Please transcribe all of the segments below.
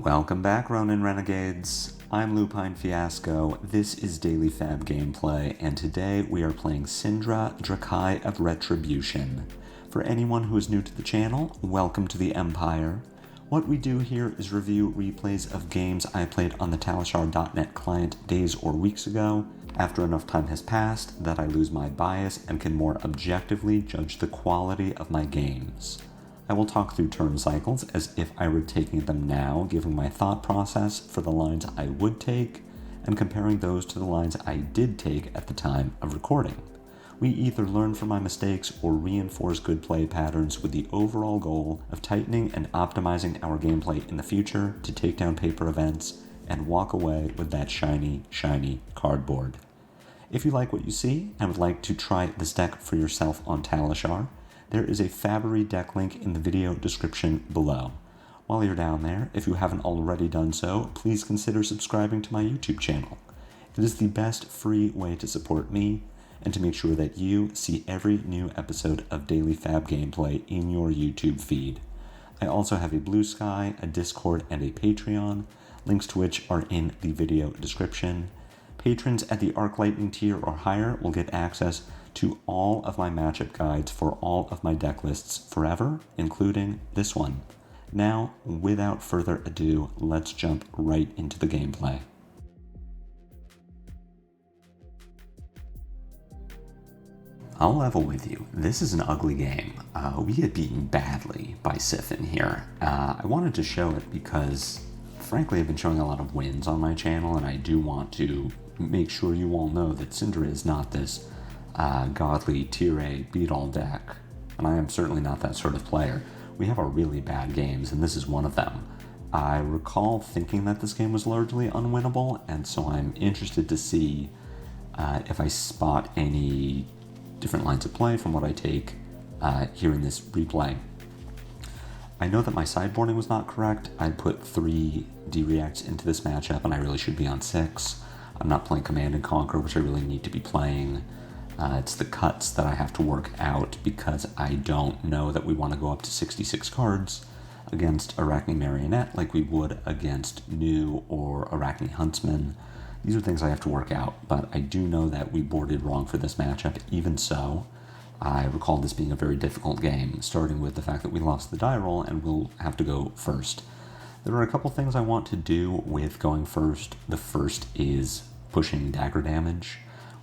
Welcome back, Ronin Renegades. I'm Lupinefiasco, this is Daily FaB Gameplay, and today we are playing Cindra, Dracai of Retribution. For anyone who is new to the channel, welcome to the Empire. What we do here is review replays of games I played on the Talishar.net client days or weeks ago, after enough time has passed that I lose my bias and can more objectively judge the quality of my games. I will talk through turn cycles as if I were taking them now, giving my thought process for the lines I would take, and comparing those to the lines I did take at the time of recording. We either learn from my mistakes or reinforce good play patterns with the overall goal of tightening and optimizing our gameplay in the future to take down paper events and walk away with that shiny, shiny cardboard. If you like what you see and would like to try this deck for yourself on Talishar, there is a FaB deck link in the video description below. While you're down there, if you haven't already done so, please consider subscribing to my YouTube channel. It is the best free way to support me and to make sure that you see every new episode of Daily FaB Gameplay in your YouTube feed. I also have a Blue Sky, a Discord, and a Patreon, links to which are in the video description. Patrons at the Arc Lightning tier or higher will get access to all of my matchup guides for all of my deck lists forever, including this one. Now, without further ado, let's jump right into the gameplay. I'll level with you. This is an ugly game. We get beaten badly by Siphon here. I wanted to show it because, frankly, I've been showing a lot of wins on my channel, and I do want to make sure you all know that Cindra is not this godly tier A beat-all deck, and I am certainly not that sort of player. We have our really bad games, and this is one of them. I recall thinking that this game was largely unwinnable, and so I'm interested to see if I spot any different lines of play from what I take here in this replay. I know that my sideboarding was not correct. I put 3 D-Reacts into this matchup, and I really should be on 6. I'm not playing Command and Conquer, which I really need to be playing. It's the cuts that I have to work out because I don't know that we want to go up to 66 cards against Arakni Marionette like we would against New or Arakni Huntsman. These are things I have to work out, but I do know that we boarded wrong for this matchup. Even so, I recall this being a very difficult game, starting with the fact that we lost the die roll and we'll have to go first. There are a couple things I want to do with going first. The first is pushing dagger damage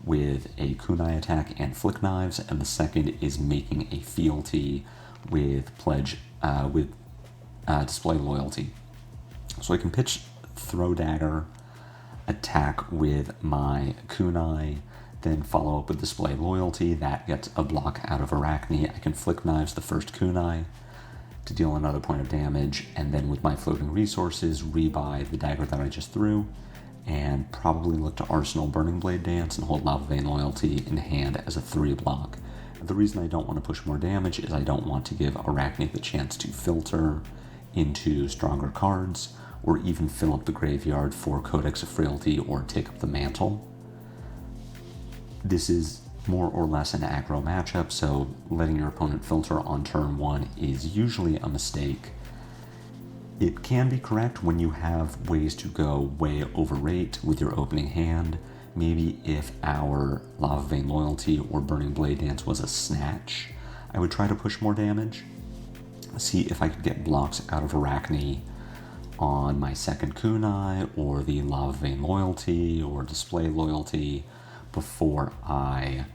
with a kunai attack and flick knives, and the second is making a fealty with display loyalty. So I can pitch throw dagger, attack with my kunai, then follow up with display loyalty. That gets a block out of Arakni. I can flick knives the first kunai to deal another point of damage, and then with my floating resources, rebuy the dagger that I just threw, and probably look to Arsenal Burning Blade Dance and hold Lava Vein Loyalty in hand as a 3 block. The reason I don't want to push more damage is I don't want to give Arakni the chance to filter into stronger cards, or even fill up the graveyard for Codex of Frailty or take up the mantle. This is more or less an aggro matchup, so letting your opponent filter on turn 1 is usually a mistake. It can be correct when you have ways to go way over rate with your opening hand. Maybe if our Lava Vein Loyalty or Burning Blade Dance was a snatch, I would try to push more damage. See if I could get blocks out of Arakni on my second kunai or the Lava Vein Loyalty or Display Loyalty before I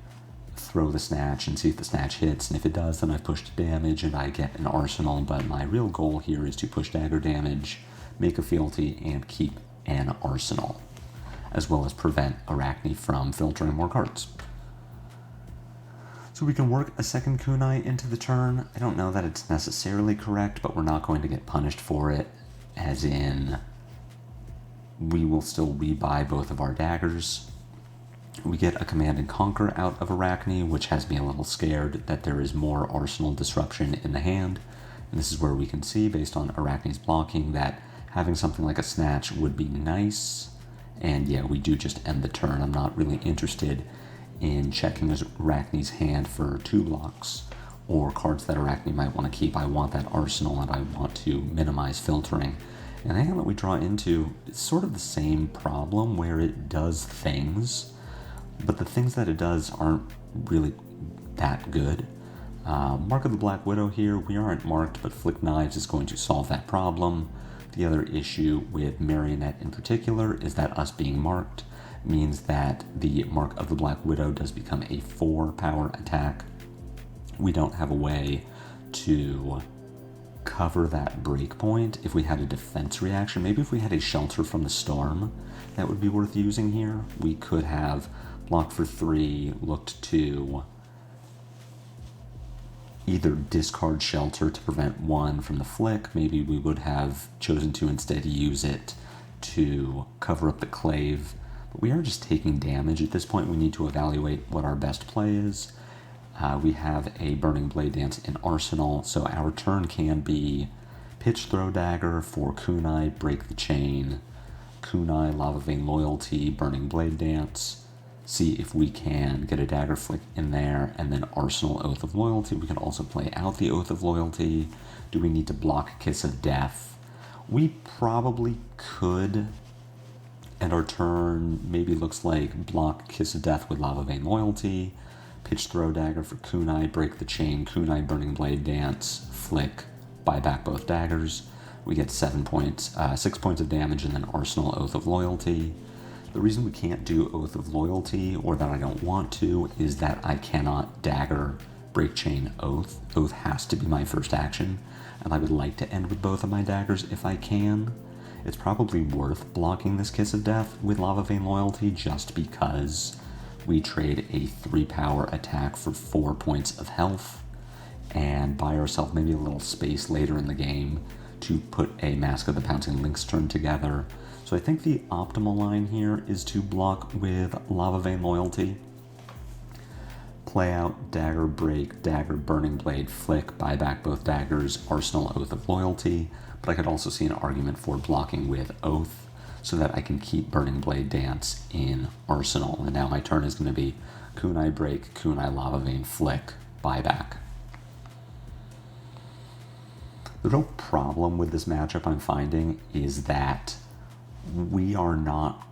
throw the snatch and see if the snatch hits, and if it does, then I've pushed damage and I get an arsenal. But my real goal here is to push dagger damage, make a fealty, and keep an arsenal, as well as prevent Arakni from filtering more cards. So we can work a second kunai into the turn. I don't know that it's necessarily correct, but we're not going to get punished for it, as in we will still rebuy both of our daggers. We get a Command and Conquer out of Arakni, which has me a little scared that there is more arsenal disruption in the hand. And this is where we can see, based on Arakni's blocking, that having something like a Snatch would be nice. And yeah, we do just end the turn. I'm not really interested in checking Arakni's hand for 2 blocks or cards that Arakni might want to keep. I want that arsenal, and I want to minimize filtering. And the hand that we draw into is sort of the same problem where it does things, but the things that it does aren't really that good. Mark of the Black Widow here, we aren't marked, but Flick Knives is going to solve that problem. The other issue with Marionette in particular is that us being marked means that the Mark of the Black Widow does become a 4-power attack. We don't have a way to cover that breakpoint if we had a defense reaction. Maybe if we had a Shelter from the Storm, that would be worth using here. We could have blocked for 3, looked to either discard Shelter to prevent 1 from the flick. Maybe we would have chosen to instead use it to cover up the Clave. But we are just taking damage. At this point, we need to evaluate what our best play is. We have a Burning Blade Dance in Arsenal, so our turn can be Pitch Throw Dagger for Kunai, Break the Chain, Kunai, Lava Vein Loyalty, Burning Blade Dance, see if we can get a Dagger Flick in there, and then Arsenal, Oath of Loyalty. We can also play out the Oath of Loyalty. Do we need to block Kiss of Death? We probably could, and our turn maybe looks like block Kiss of Death with Lava Vein Loyalty, Pitch Throw Dagger for Kunai, Break the Chain, Kunai, Burning Blade Dance, Flick, buy back both daggers. We get 6 points of damage, and then Arsenal, Oath of Loyalty. The reason we can't do Oath of Loyalty, or that I don't want to, is that I cannot dagger, Break Chain, Oath. Oath has to be my first action, and I would like to end with both of my daggers if I can. It's probably worth blocking this Kiss of Death with Lava Vein Loyalty just because we trade a 3-power attack for 4 points of health and buy ourselves maybe a little space later in the game to put a Mask of the Pouncing Lynx turn together. So I think the optimal line here is to block with Lava Vein Loyalty, play out Dagger, Break, Dagger, Burning Blade, Flick, buy back both daggers, Arsenal, Oath of Loyalty, but I could also see an argument for blocking with Oath, so that I can keep Burning Blade Dance in Arsenal. And now my turn is going to be Kunai Break, Kunai Lava Vein Flick, buyback. The real problem with this matchup I'm finding is that we are not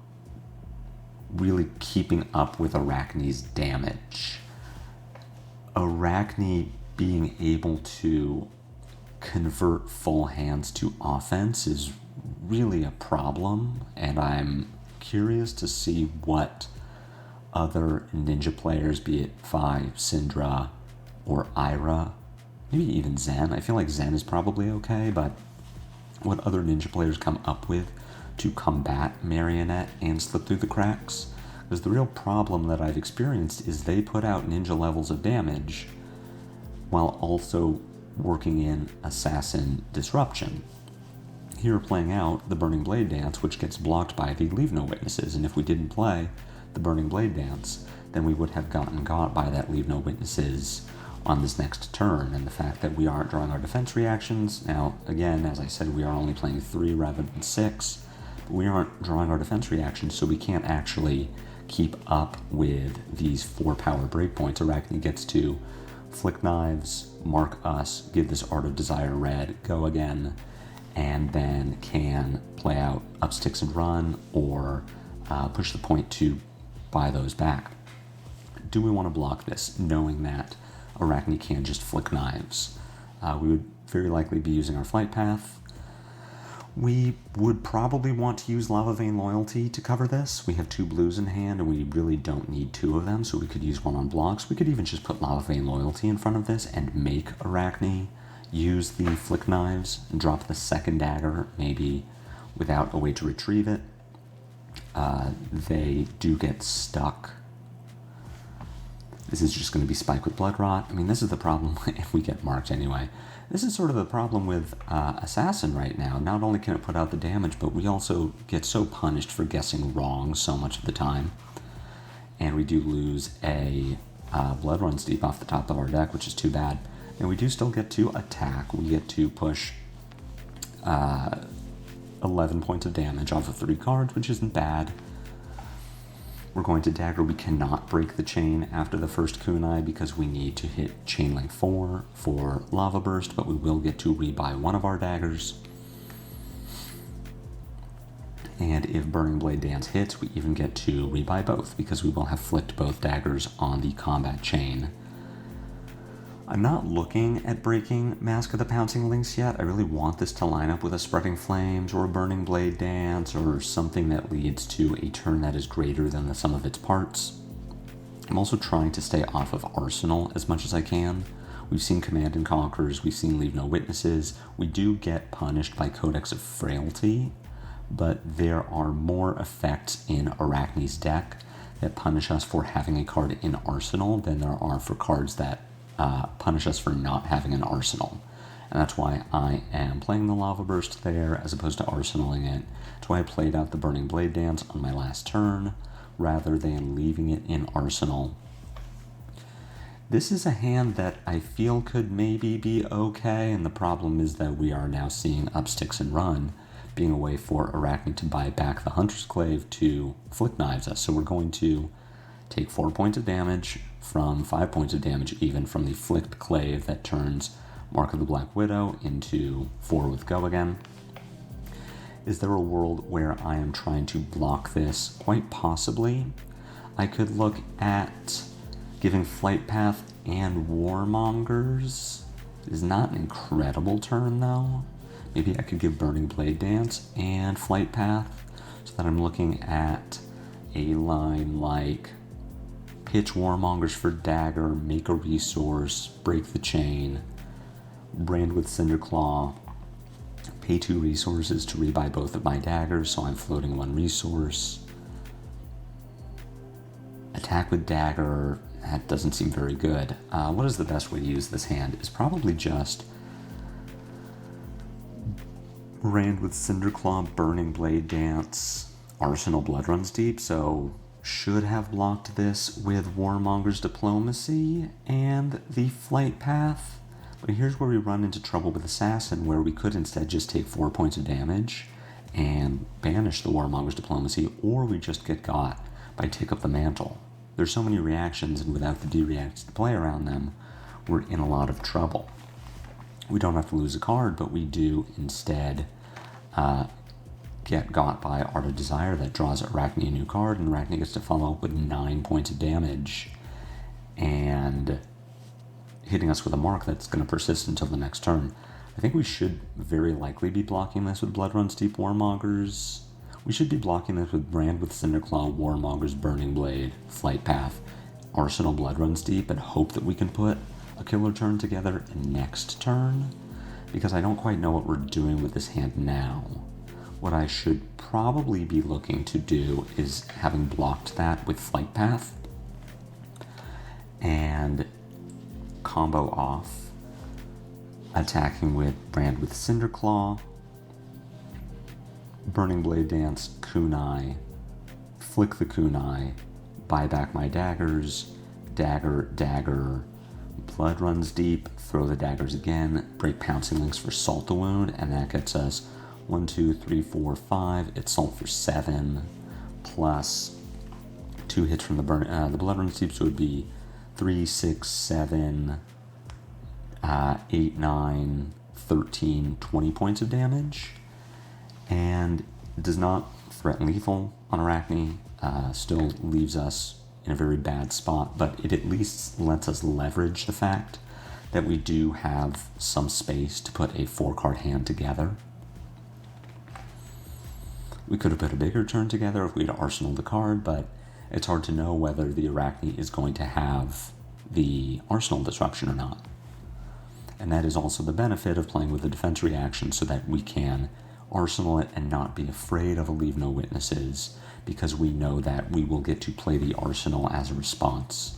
really keeping up with Arakni's damage. Arakni being able to convert full hands to offense is really a problem, and I'm curious to see what other ninja players, be it FaB, Cindra, or Ira, maybe even Zen. I feel like Zen is probably okay, but what other ninja players come up with to combat Marionette and slip through the cracks. Because the real problem that I've experienced is they put out ninja levels of damage while also working in Assassin Disruption. Here playing out the Burning Blade Dance, which gets blocked by the Leave No Witnesses, and if we didn't play the Burning Blade Dance, then we would have gotten got by that Leave No Witnesses on this next turn. And the fact that we aren't drawing our defense reactions, now again, as I said, we are only playing 3 rather than 6, but we aren't drawing our defense reactions, so we can't actually keep up with these 4-power breakpoints. Arakni gets to Flick Knives, mark us, give this Art of Desire red, go again, and then can play out Up Sticks and Run, or push the point to buy those back. Do we want to block this, knowing that Arakni can just Flick Knives? We would very likely be using our flight path. We would probably want to use Lava Vein Loyalty to cover this. We have 2 blues in hand, and we really don't need 2 of them, so we could use 1 on blocks. We could even just put Lava Vein Loyalty in front of this and make Arakni use the Flick Knives and drop the second dagger, maybe without a way to retrieve it. They do get stuck. This is just going to be Spike with Blood Rot. I mean, this is the problem if we get marked anyway. This is sort of the problem with Assassin right now. Not only can it put out the damage, but we also get so punished for guessing wrong so much of the time. And we do lose a Blood Run Steep off the top of our deck, which is too bad. And we do still get to attack. We get to push 11 points of damage off of 3 cards, which isn't bad. We're going to dagger. We cannot break the chain after the first kunai because we need to hit chain link 4 for Lava Burst, but we will get to rebuy 1 of our daggers. And if Burning Blade Dance hits, we even get to rebuy both, because we will have flicked both daggers on the combat chain. I'm not looking at breaking Mask of the Pouncing Lynx yet. I really want this to line up with a Spreading Flames or a Burning Blade Dance or something that leads to a turn that is greater than the sum of its parts. I'm also trying to stay off of Arsenal as much as I can. We've seen Command and Conquers, we've seen Leave No Witnesses. We do get punished by Codex of Frailty, but there are more effects in Arakni's deck that punish us for having a card in Arsenal than there are for cards that punish us for not having an Arsenal. And that's why I am playing the Lava Burst there as opposed to Arsenaling it. That's why I played out the Burning Blade Dance on my last turn rather than leaving it in Arsenal. This is a hand that I feel could maybe be okay, and the problem is that we are now seeing Up Sticks and Run being a way for Arakni to buy back the Hunter's Clave to Flick Knives us. So we're going to take 4 points of damage from 5 points of damage even from the Flicked Clave that turns Mark of the Black Widow into 4 with Go again. Is there a world where I am trying to block this? Quite possibly. I could look at giving Flight Path and Warmongers. It is not an incredible turn though. Maybe I could give Burning Blade Dance and Flight Path so that I'm looking at a line like pitch Warmongers for dagger, make a resource, break the chain, brand with Cinderclaw, pay 2 resources to rebuy both of my daggers, so I'm floating 1 resource. Attack with dagger, that doesn't seem very good. What is the best way to use this hand? Is probably just brand with Cinderclaw, Burning Blade Dance, Arsenal Blood Runs Deep, so should have blocked this with Warmonger's Diplomacy and the Flight Path. But here's where we run into trouble with Assassin, where we could instead just take 4 points of damage and banish the Warmonger's Diplomacy, or we just get got by Take Up the Mantle. There's so many reactions, and without the D-reacts to play around them, we're in a lot of trouble. We don't have to lose a card, but we do instead get got by Art of Desire that draws Arakni a new card, and Arakni gets to follow up with 9 points of damage and hitting us with a mark that's going to persist until the next turn. I think we should very likely be blocking this with Blood Runs Deep Warmongers. We should be blocking this with Brand with Cinderclaw, Warmongers, Burning Blade, Flight Path, Arsenal Blood Runs Deep, and hope that we can put a killer turn together next turn, because I don't quite know what we're doing with this hand now. What I should probably be looking to do is, having blocked that with Flight Path and combo off, attacking with Brand with Cinderclaw, Burning Blade Dance, Kunai, Flick the Kunai, buy back my daggers, dagger, dagger, Blood Runs Deep, throw the daggers again, break Pouncing Lynx for Salt the Wound, and that gets us 1, 2, 3, 4, 5. It's Salt for 7, plus 2 hits from the Blood Runs Deep, so it would be 3, 6, 7, 8, 9, 13, 20 points of damage. And does not threaten lethal on Arakni, still leaves us in a very bad spot, but it at least lets us leverage the fact that we do have some space to put a 4-card hand together. We could have put a bigger turn together if we'd arsenaled the card, but it's hard to know whether the Arakni is going to have the Arsenal Disruption or not. And that is also the benefit of playing with the defense reaction, so that we can arsenal it and not be afraid of a Leave No Witnesses, because we know that we will get to play the Arsenal as a response.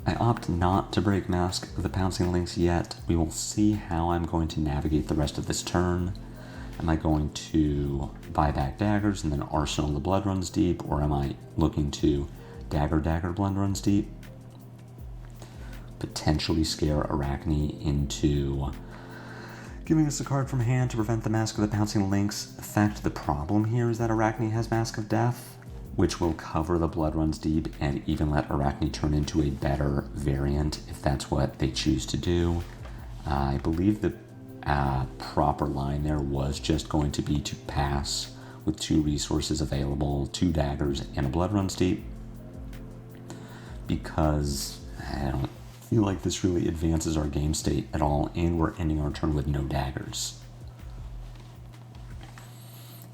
I opt not to break Mask of the Pouncing Lynx yet. We will see how I'm going to navigate the rest of this turn. Am I going to buy back daggers and then arsenal the Blood Runs Deep, or am I looking to dagger, Blood Runs Deep? Potentially scare Arakni into giving us a card from hand to prevent the Mask of the Pouncing Lynx effect. The problem here is that Arakni has Mask of Death, which will cover the Blood Runs Deep and even let Arakni turn into a better variant if that's what they choose to do. I believe the proper line there was just going to be to pass with 2 resources available, 2 daggers, and a blood run state, because I don't feel like this really advances our game state at all, and we're ending our turn with no daggers.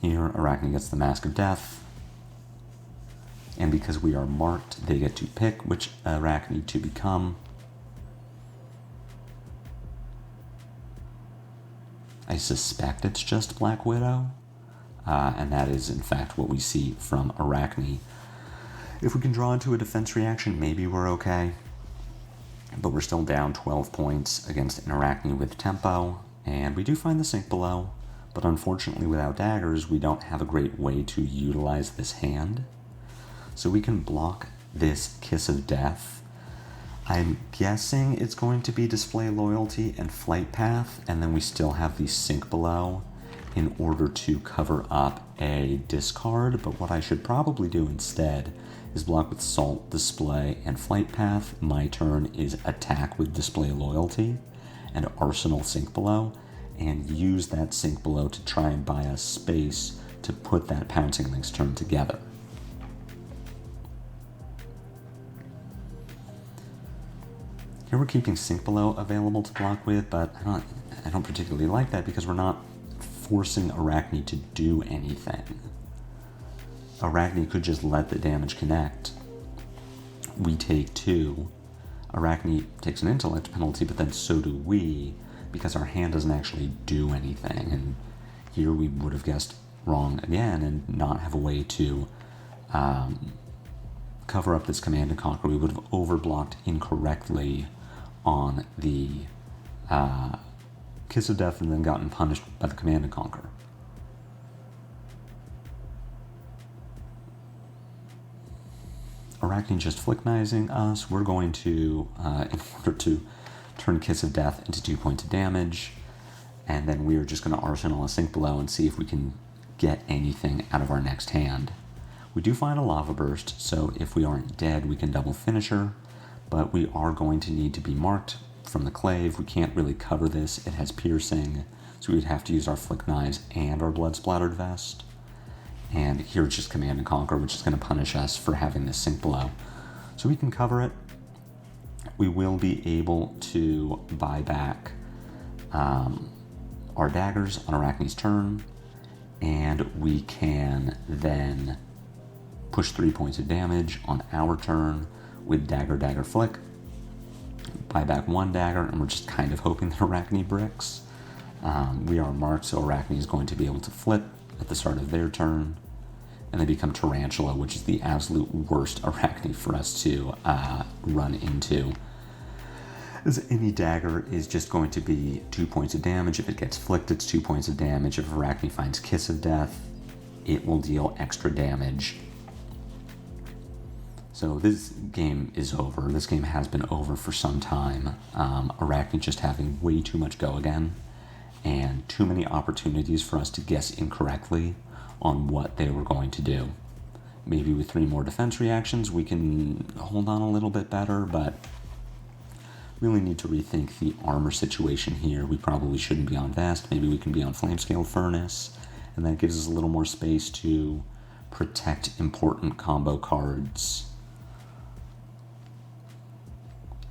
Here, Arakni gets the Mask of Death, and because we are marked, they get to pick which Arakni to become. I suspect it's just Black Widow, and that is in fact what we see from Arakni. If we can draw into a defense reaction, maybe we're okay, but we're still down 12 points against an Arakni with tempo, and we do find the sink below, but unfortunately without daggers, we don't have a great way to utilize this hand. So we can block this Kiss of Death. I'm guessing it's going to be Display Loyalty and Flight Path, and then we still have the sink below in order to cover up a discard, but what I should probably do instead is block with Salt, Display, and Flight Path. My turn is attack with Display Loyalty and Arsenal sink below, and use that sink below to try and buy us space to put that Pouncing Lynx turn together. Here we're keeping sink below available to block with, but I don't particularly like that because we're not forcing Arakni to do anything. Arakni could just let the damage connect. We take 2. Arakni takes an intellect penalty, but then so do we, because our hand doesn't actually do anything. And here we would have guessed wrong again and not have a way to cover up this Command and Conquer. We would have overblocked incorrectly on the Kiss of Death and then gotten punished by the Command and Conquer. Arakni just flicknizing us. We're going to, in order to turn Kiss of Death into 2 points of damage, and then we're just going to Arsenal a sink below and see if we can get anything out of our next hand. We do find a Lava Burst, so if we aren't dead, we can double Finisher, but we are going to need to be marked from the Clave. We can't really cover this. It has piercing, so we'd have to use our Flick Knives and our Blood Splattered Vest. And here it's just Command and Conquer, which is going to punish us for having this sink below. So we can cover it. We will be able to buy back our daggers on Arakni's turn, and we can then push 3 points of damage on our turn with Dagger, Dagger, Flick. Buy back 1 dagger, and we're just kind of hoping that Arakni bricks. We are marked, so Arakni is going to be able to flip at the start of their turn, and they become Tarantula, which is the absolute worst Arakni for us to run into. As any dagger is just going to be 2 points of damage. If it gets flicked, it's 2 points of damage. If Arakni finds Kiss of Death, it will deal extra damage. So this game is over. This game has been over for some time. Arakni just having way too much go again, and too many opportunities for us to guess incorrectly on what they were going to do. Maybe with 3 more defense reactions, we can hold on a little bit better, but really need to rethink the armor situation here. We probably shouldn't be on Vest. Maybe we can be on Flamescale Furnace, and that gives us a little more space to protect important combo cards.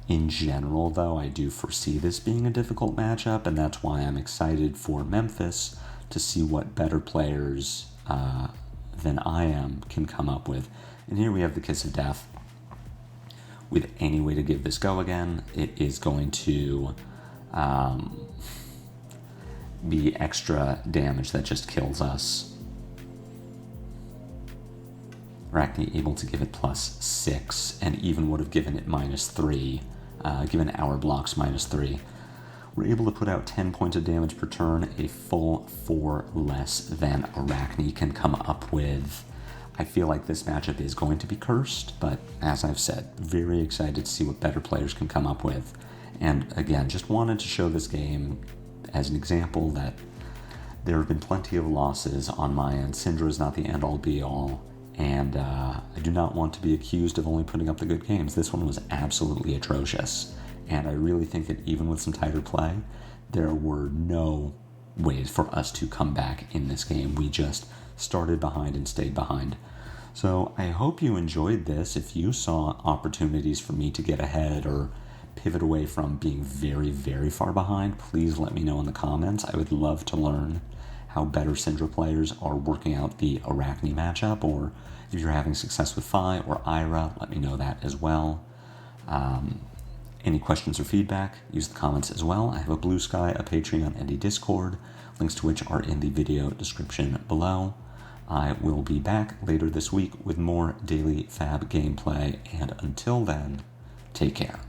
In general, though, I do foresee this being a difficult matchup, and that's why I'm excited for Memphis to see what better players than I am can come up with. And here we have the Kiss of Death. With any way to give this go again, it is going to be extra damage that just kills us. Arakni able to give it +6, and even would have given it -3, given our blocks -3. We're able to put out 10 points of damage per turn, a full 4 less than Arakni can come up with. I feel like this matchup is going to be cursed, but as I've said, very excited to see what better players can come up with. And again, just wanted to show this game as an example that there have been plenty of losses on my end. Cindra is not the end-all be-all, and I do not want to be accused of only putting up the good games. This one was absolutely atrocious, And I really think that even with some tighter play, there were no ways for us to come back in this game. We just started behind and stayed behind. So I hope you enjoyed this. If you saw opportunities for me to get ahead or pivot away from being very, very far behind, please let me know in the comments. I would love to learn how better Cindra players are working out the Arakni matchup, or if you're having success with FaB or Ira, let me know that as well. Any questions or feedback, use the comments as well. I have a Blue Sky, a Patreon, and a Discord, links to which are in the video description below. I will be back later this week with more daily FaB gameplay, and until then, take care.